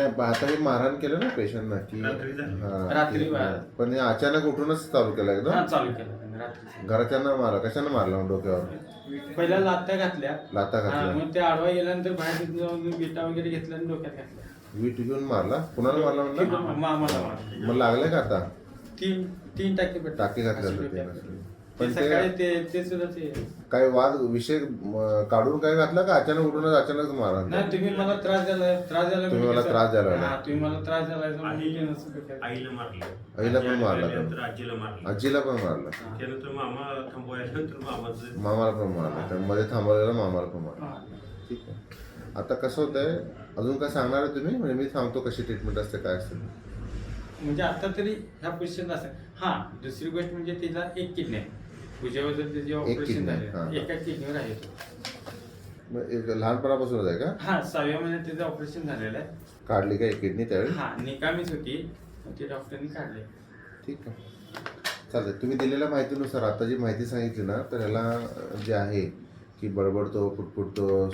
नाही आता हे मारहाण केलं ना पेशंटना की रात्री पण हे अचानक उठूनच चालू केलं एकदम चालू केलं त्यांनी रात्री. घरच्यांना मारला कशाने मारला डोक्यावर पहिल्या लात्या घातल्या, लाथा घातल्या मग ते आडवा गेल्यानंतर बाहेर तिथून जाऊन विटा वगैरे घेतल्या आणि डोक्यात घातल्या. वीट घेऊन मारला कुणाला मारला म्हणलं मामाला मारला. मग लागले का आता 3 टाके भेटले. टाके घातले अशी होते डोक्यात. ते. ते पण सकाळी ते ते सुद्धा ते काय वाद विषय काढून काय घातला का अचानक उठूनच अचानक मारा नाही तुम्ही मला त्रास द्यायला तुम्ही मला त्रास द्यायला लागला. तुम्ही मला त्रास द्यायला आईला मारलं, आईला पण मारला त्यानंतर आजीला मारलं, आजीला पण मारला त्यानंतर मामा थांबवल्यानंतर मामाचं मामाला पण मारला त्या मध्ये थांबवलेला मामाला पण मारला. ठीक आहे आता कसं होतंय अजून काय सांगणार आहे तुम्ही म्हणजे मी सांगतो कशी ट्रीटमेंट असते काय असते म्हणजे आता तरी ह्या पोझिशन असं. हा दुसरी गोष्ट म्हणजे तिला एक किडनी आहे. पूजेबद्दल त्याचे ऑपरेशन kidney, हा. झाले एका किडनीवर आहे तो. मग एक लहानपणापासूनच आहे का हा 6व्या महिन्यात त्याचं ऑपरेशन झालेलं आहे. काढली का एक किडनी त्यावेळी हा निकामीच होती, मग ते डॉक्टरनी काढले. ठीक आहे चालतंय तुम्ही दिलेल्या माहितीनुसार आता जी माहिती सांगितली ना तर ह्याला जे आहे की बडबडतो पुटपुटतो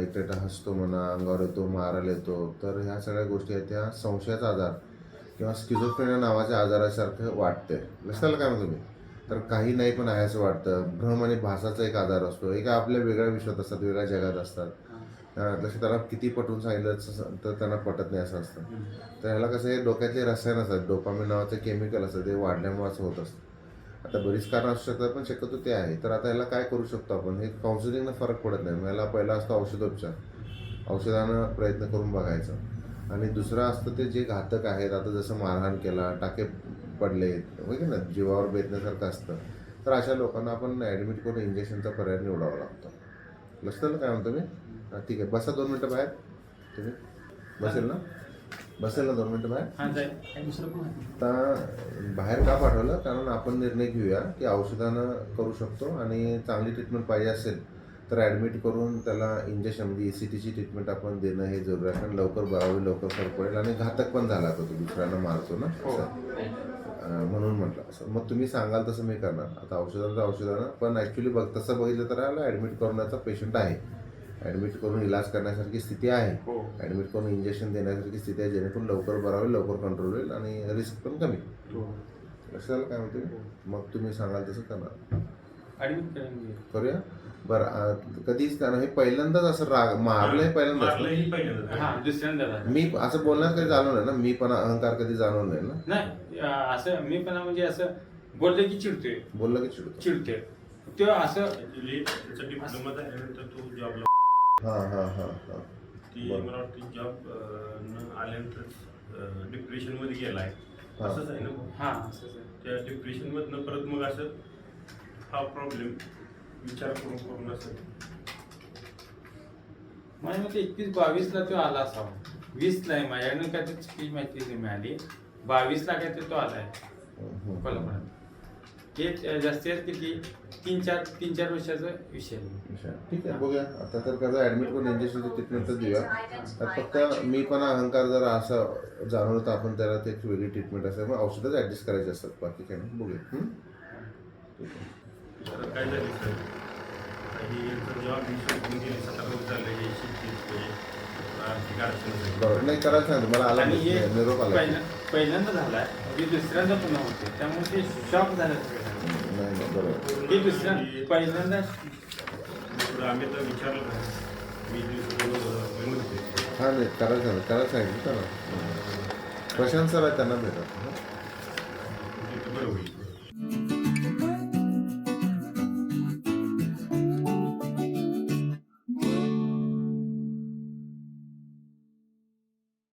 एकटा हसतो म्हणा अंगावर येतो मारायला येतो तर ह्या सगळ्या गोष्टी आहेत त्या संशयाचा आजार किंवा स्किझोफ्रेनिया नावाच्या आजारासारखं वाटतंय लक्षात काय म्हणतो तुम्ही तर काही नाही पण आहे असं वाटतं भ्रम आणि भासाचा एक आजार असतो एक आपल्या वेगळ्या विश्वात असतात वेगळ्या जगात असतात लक्ष त्याला किती पटवून सांगितलं तर त्यांना पटत नाही असं असतं तर ह्याला कसं हे डोक्यातले रसायन असतात डोपामिन नावाचं केमिकल असतं ते वाढल्यामुळे असं होत असतं आता बरीच कारणं असू शकतात पण शक्यतो ते आहे तर आता ह्याला काय करू शकतो आपण हे काउन्सिलिंगनं फरक पडत नाही ह्याला पहिला असतो औषधोपचार औषधानं प्रयत्न करून बघायचं आणि दुसरं असतं ते जे घातक आहेत आता जसं मारहाण केला टाके पडले होय की ना जीवावर बेतण्यासारखं असतं तर अशा लोकांना आपण ॲडमिट करून इंजेक्शनचा पर्याय निवडावा लागतो लक्षात काय म्हणतो मी ठीक आहे बसा 2 मिनटं बाहेर तुम्ही बसेल ना 2 मिनटं बाहेर आता बाहेर का पाठवलं कारण आपण निर्णय घेऊया की औषधानं करू शकतो आणि चांगली ट्रीटमेंट पाहिजे असेल तर ॲडमिट करून त्याला इंजेक्शन म्हणजे ECTची ट्रीटमेंट आपण देणं हे जरूरी आहे कारण लवकर बरावी लवकर फरक पडेल आणि घातक पण झाला तो दुसऱ्यांना मारतो ना असं म्हणून म्हटलं असं मग तुम्ही सांगाल तसं मी करणार आता औषधानं पण ॲक्च्युली तसं बघितलं तर याला ॲडमिट करण्याचा पेशंट आहे ॲडमिट करून इलाज करण्यासारखी स्थिती आहे ॲडमिट करून इंजेक्शन देण्यासारखी स्थिती आहे जेणेकरून लवकर बरावी लवकर कंट्रोल होईल आणि रिस्क पण कमी लक्षात काय म्हणते मग तुम्ही सांगाल तसं करणार करूया बरं कधीच त्यानं हे पहिल्यांदाच असं राग मारलंय पहिल्यांदाच दुसऱ्यांदा मी असं बोलण्यात कधी जाणवलं ना मी पण अहंकार कधी जाणवलं नाही ना नाही असं मी पण म्हणजे असं बोललं की चिडतोय बोललं की चिडतोय ते असं डिप्लोमा झाल्यानंतर तो जॉबला ती मला वाटतं जॉब आल्यानंतर डिप्रेशन मध्ये गेलाय असंच आहे ना त्या डिप्रेशन मधनं परत मग असं हा प्रॉब्लेम विचार करून असं माझ्या मते 21-22 तो आला असावा 20 ला माझ्याकडून काय तर चुकीची माहिती मिळाली 22 ला काय तर तो आलाय कोल्हापुरात हे जास्तीत किती 3-4 वर्षाचा विषय ठीक आहे बघूया आता तर कसं ॲडमिट करून इंजेक्शनची ट्रीटमेंट तर देऊया तर फक्त मी पण अहंकार जर असं जाणवलं तर आपण त्याला ते वेगळी ट्रीटमेंट असेल मग औषधच ॲडजस्ट करायचे असतात बाकी काय नाही बघूया काय झालं सर जॉब बरोबर नाही करायला सांगितलं मला आला निरोप आला पहिल्यांदा झालाय की दुसऱ्यांदा पुन्हा होते त्यामुळे ते शॉक झालं नाही बरोबर की दुसऱ्या पहिल्यांदा आम्ही तर विचारलं हां नाही करायला सांगितलं त्याला प्रशांत सर आहे त्यांना भेटत